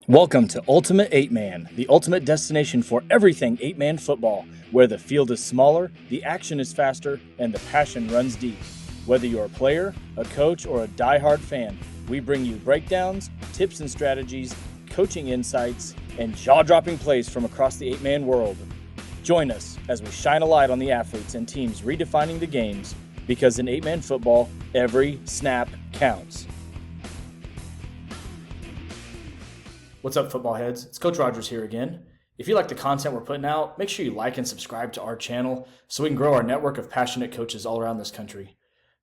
Welcome to Ultimate 8-Man, the ultimate destination for everything 8-man football, where the field is smaller, the action is faster, and the passion runs deep. Whether you're a player, a coach, or a die-hard fan, we bring you breakdowns, tips and strategies, coaching insights, and jaw-dropping plays from across the 8-man world. Join us as we shine a light on the athletes and teams redefining the games, because in 8-man football, every snap counts. What's up, football heads? It's Coach Rogers here again. If you like the content we're putting out, make sure you like and subscribe to our channel so we can grow our network of passionate coaches all around this country.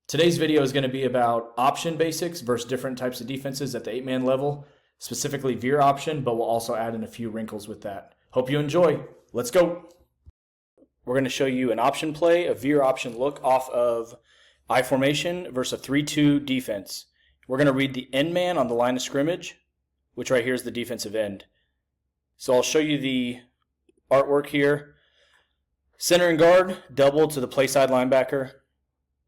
Today's video is going to be about option basics versus different types of defenses at the 8-man level, specifically veer option, but we'll also add in a few wrinkles with that. Hope you enjoy. Let's go. We're going to show you an option play, a veer option look off of I formation versus a 3-2 defense. We're going to read the end man on the line of scrimmage, which right here is the defensive end. So I'll show you the artwork here. Center and guard, double to the play side linebacker.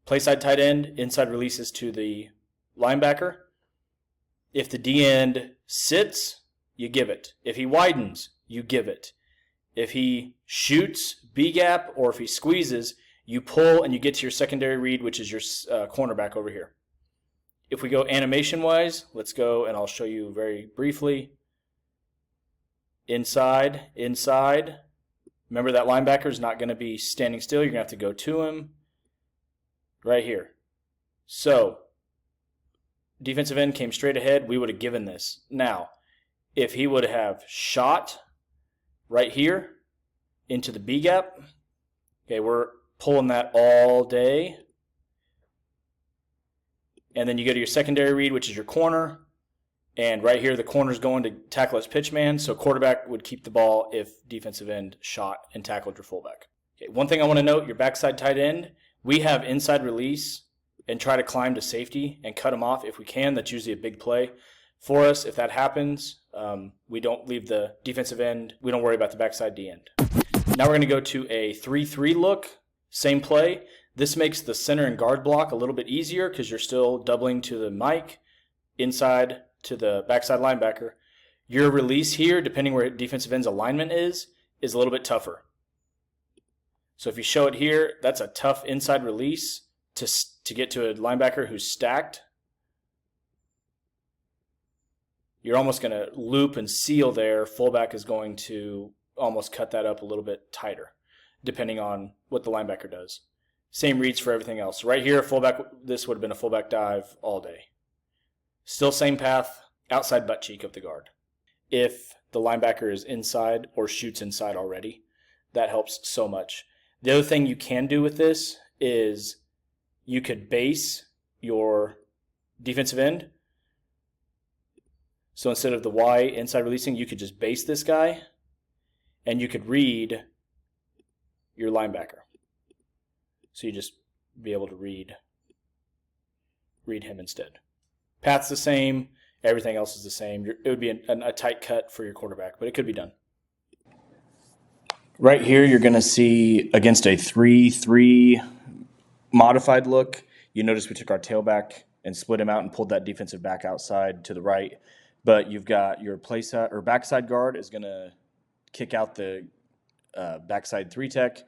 Play side tight end, inside releases to the linebacker. If the D end sits, you give it. If he widens, you give it. If he shoots, B gap, or if he squeezes, you pull and you get to your secondary read, which is your cornerback over here. If we go animation-wise, let's go, and I'll show you very briefly. Inside, inside. Remember that linebacker is not going to be standing still. You're going to have to go to him right here. So, defensive end came straight ahead. We would have given this. Now, if he would have shot right here into the B gap, okay, we're pulling that all day. And then you go to your secondary read, which is your corner. And right here, the corner's going to tackle his pitch man. So quarterback would keep the ball if defensive end shot and tackled your fullback. Okay, one thing I want to note, your backside tight end, we have inside release and try to climb to safety and cut him off if we can. That's usually a big play for us. If that happens, we don't leave the defensive end. We don't worry about the backside D end. Now we're going to go to a 3-3 look. Same play. This makes the center and guard block a little bit easier because you're still doubling to the mic, inside to the backside linebacker. Your release here, depending where defensive end's alignment is a little bit tougher. So if you show it here, that's a tough inside release to get to a linebacker who's stacked. You're almost going to loop and seal there. Fullback is going to almost cut that up a little bit tighter, depending on what the linebacker does. Same reads for everything else. Right here, fullback. This would have been a fullback dive all day. Still same path, outside butt cheek of the guard. If the linebacker is inside or shoots inside already, that helps so much. The other thing you can do with this is you could base your defensive end. So instead of the Y inside releasing, you could just base this guy, and you could read your linebacker. So you just be able to read him instead. Path's the same. Everything else is the same. It would be a tight cut for your quarterback, but it could be done. Right here, you're going to see against a 3-3 modified look. You notice we took our tailback and split him out and pulled that defensive back outside to the right. But you've got your play side or backside guard is going to kick out the backside 3-tech.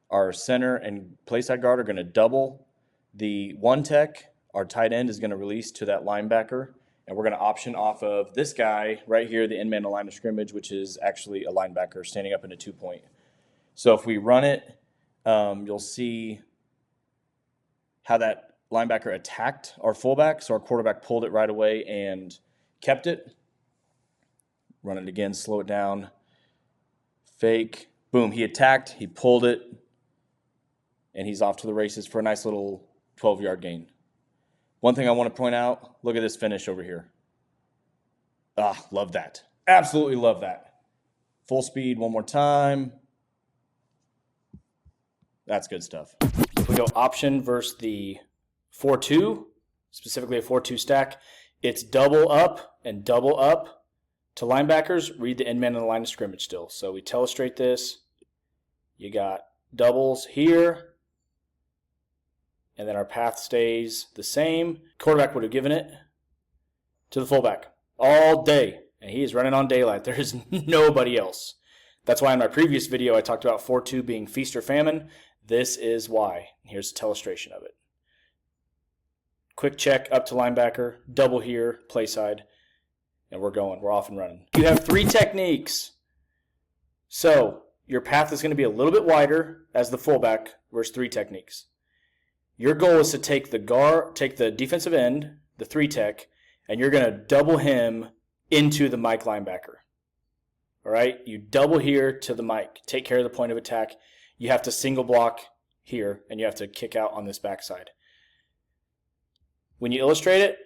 Our center and play side guard are going to double the 1-tech. Our tight end is going to release to that linebacker, and we're going to option off of this guy right here, the end man in the line of scrimmage, which is actually a linebacker standing up in a 2-point. So if we run it, you'll see how that linebacker attacked our fullback. So our quarterback pulled it right away and kept it. Run it again, slow it down. Fake. Boom, he attacked, he pulled it, and he's off to the races for a nice little 12-yard gain. One thing I want to point out, look at this finish over here. Love that. Absolutely love that. Full speed one more time. That's good stuff. If we go option versus the 4-2, specifically a 4-2 stack, it's double up and double up to linebackers. Read the end man in the line of scrimmage still. So we telestrate this. You got doubles here. And then our path stays the same. Quarterback would have given it to the fullback all day, and and he is running on daylight. There is nobody else. That's why in my previous video I talked about 4-2 being feast or famine. This is why. Here's a illustration of it. Quick check up to linebacker, double here, play side, and we're going. We're off and running. You have 3 techniques. So your path is going to be a little bit wider as the fullback versus 3 techniques. Your goal is to take the defensive end, the 3 tech, and you're going to double him into the Mike linebacker. All right? You double here to the Mike. Take care of the point of attack. You have to single block here, and you have to kick out on this backside. When you illustrate it,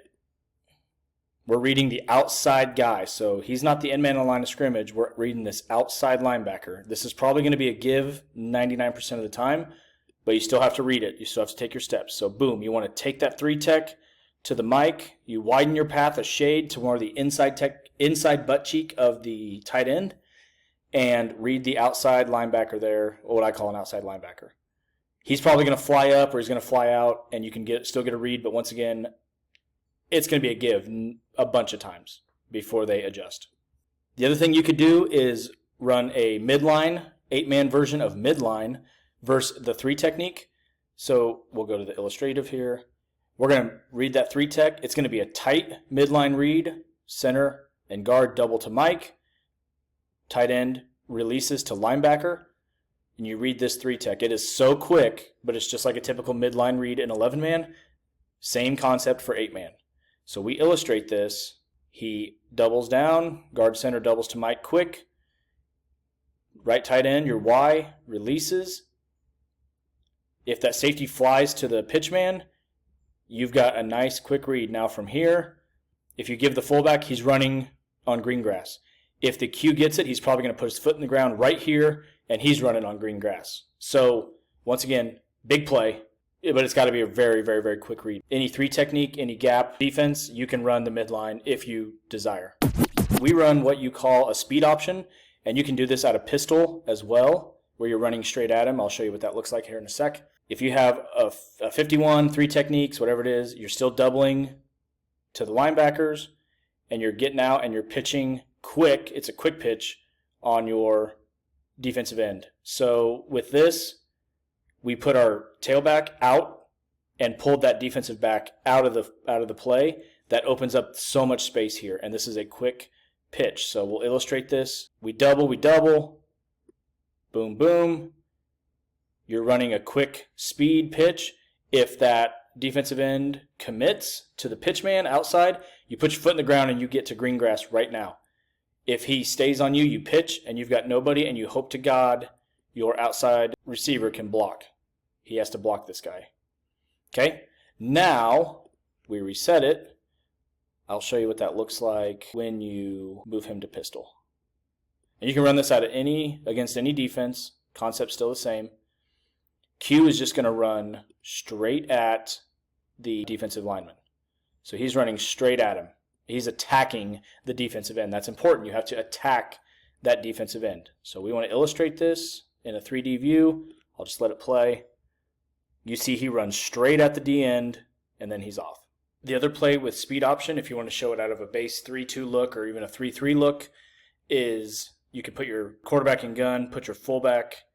we're reading the outside guy. So he's not the end man on the line of scrimmage. We're reading this outside linebacker. This is probably going to be a give 99% of the time, but you still have to read it. You still have to take your steps. So boom, you want to take that 3 tech to the Mike. You widen your path a shade to more of the inside butt cheek of the tight end, and read the outside linebacker there, or what I call an outside linebacker. He's probably going to fly up or he's going to fly out, and you can still get a read, but once again, it's going to be a give a bunch of times before they adjust. The other thing you could do is run a midline, 8-man version of midline versus the 3 technique. So we'll go to the illustrative here. We're going to read that 3 tech. It's going to be a tight midline read, center and guard double to Mike. Tight end releases to linebacker. And you read this 3 tech. It is so quick, but it's just like a typical midline read in 11-man. Same concept for 8-man. So we illustrate this. He doubles down, guard center doubles to Mike quick. Right tight end, your Y, releases. If that safety flies to the pitch man, you've got a nice quick read. Now from here, if you give the fullback, he's running on green grass. If the Q gets it, he's probably going to put his foot in the ground right here, and he's running on green grass. So once again, big play, but it's got to be a very, very, very quick read. Any 3 technique, any gap defense, you can run the midline if you desire. We run what you call a speed option, and you can do this out of pistol as well, where you're running straight at him. I'll show you what that looks like here in a sec. If you have a 51, 3 techniques, whatever it is, you're still doubling to the linebackers, and you're getting out and you're pitching quick. It's a quick pitch on your defensive end. So with this, we put our tailback out and pulled that defensive back out of the play. That opens up so much space here, and this is a quick pitch. So we'll illustrate this. We double, boom, boom. You're running a quick speed pitch. If that defensive end commits to the pitch man outside, you put your foot in the ground and you get to green grass right now. If he stays on you, you pitch and you've got nobody, and you hope to God your outside receiver can block. He has to block this guy. Okay? Now, we reset it. I'll show you what that looks like when you move him to pistol. And you can run this against any defense. Concept's still the same. Q is just going to run straight at the defensive lineman. So he's running straight at him. He's attacking the defensive end. That's important. You have to attack that defensive end. So we want to illustrate this in a 3D view. I'll just let it play. You see he runs straight at the D end, and then he's off. The other play with speed option, if you want to show it out of a base 3-2 look or even a 3-3 look, is you can put your quarterback in gun, put your fullback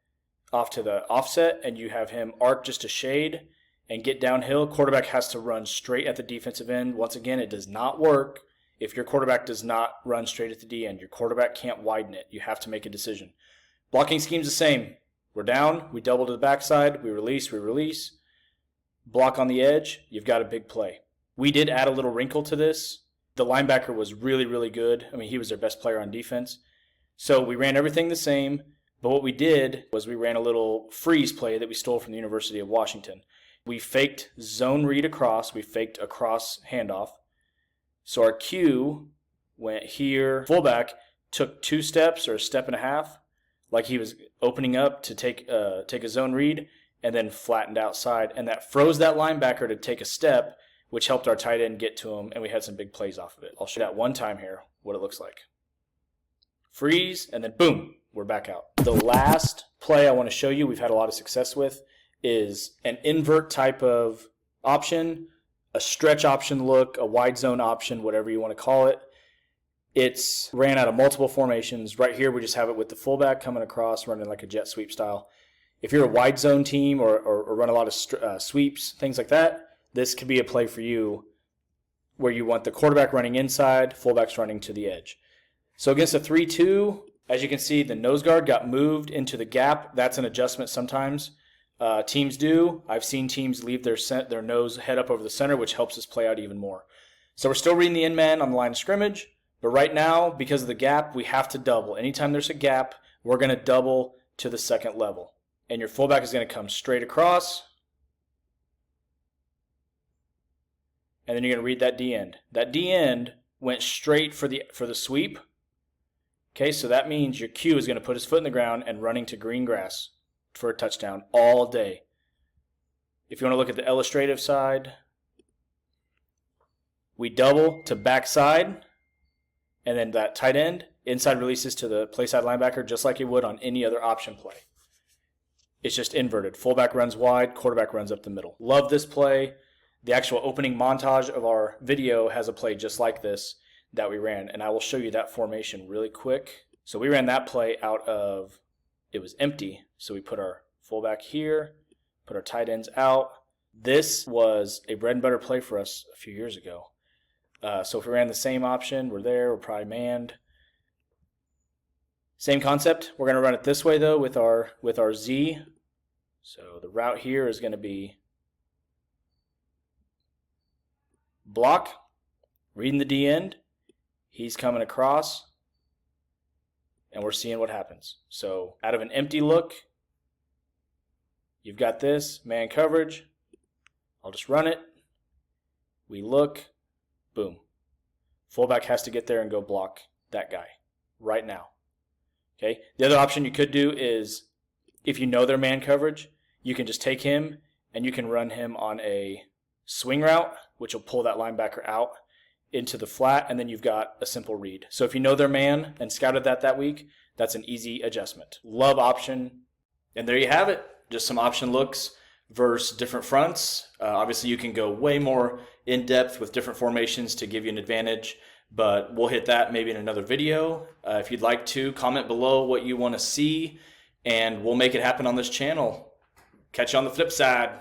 off to the offset, and you have him arc just a shade and get downhill. Quarterback has to run straight at the defensive end. Once again, it does not work if your quarterback does not run straight at the D end. Your quarterback can't widen it. You have to make a decision. Blocking scheme's the same. We're down, we double to the backside, we release. Block on the edge, you've got a big play. We did add a little wrinkle to this. The linebacker was really, really good. I mean, he was their best player on defense. So we ran everything the same, but what we did was we ran a little freeze play that we stole from the University of Washington. We faked zone read across, we faked a cross handoff. So our Q went here. Fullback took 2 steps or a step and a half, like he was opening up to take a zone read, and then flattened outside. And that froze that linebacker to take a step, which helped our tight end get to him, and we had some big plays off of it. I'll show you that one time here, what it looks like. Freeze, and then boom, we're back out. The last play I want to show you we've had a lot of success with is an invert type of option, a stretch option look, a wide zone option, whatever you want to call it. It's ran out of multiple formations. Right here, we just have it with the fullback coming across, running like a jet sweep style. If you're a wide zone team or run a lot of sweeps, things like that, this could be a play for you where you want the quarterback running inside, fullbacks running to the edge. So against a 3-2, as you can see, the nose guard got moved into the gap. That's an adjustment sometimes. Teams do. I've seen teams leave their nose head up over the center, which helps us play out even more. So we're still reading the end man on the line of scrimmage. But right now, because of the gap, we have to double. Anytime there's a gap, we're going to double to the second level. And your fullback is going to come straight across. And then you're going to read that D end. That D end went straight for the sweep. Okay, so that means your Q is going to put his foot in the ground and running to green grass for a touchdown all day. If you want to look at the illustrative side, we double to backside. And then that tight end, inside releases to the play side linebacker just like he would on any other option play. It's just inverted. Fullback runs wide, quarterback runs up the middle. Love this play. The actual opening montage of our video has a play just like this that we ran, and I will show you that formation really quick. So we ran that play out of, it was empty, so we put our fullback here, put our tight ends out. This was a bread and butter play for us a few years ago. So if we ran the same option, we're probably manned. Same concept. We're going to run it this way though with our Z. So the route here is going to be block, reading the D end. He's coming across, and we're seeing what happens. So out of an empty look, you've got this man coverage. I'll just run it. We look. Boom. Fullback has to get there and go block that guy right now. Okay. The other option you could do is, if you know their man coverage, you can just take him and you can run him on a swing route, which will pull that linebacker out into the flat, and then you've got a simple read. So if you know their man and scouted that week, that's an easy adjustment. Love option. And there you have it. Just some option looks versus different fronts. Obviously, you can go way more in depth with different formations to give you an advantage, but we'll hit that maybe in another video. If you'd like to, comment below what you want to see, and we'll make it happen on this channel. Catch you on the flip side.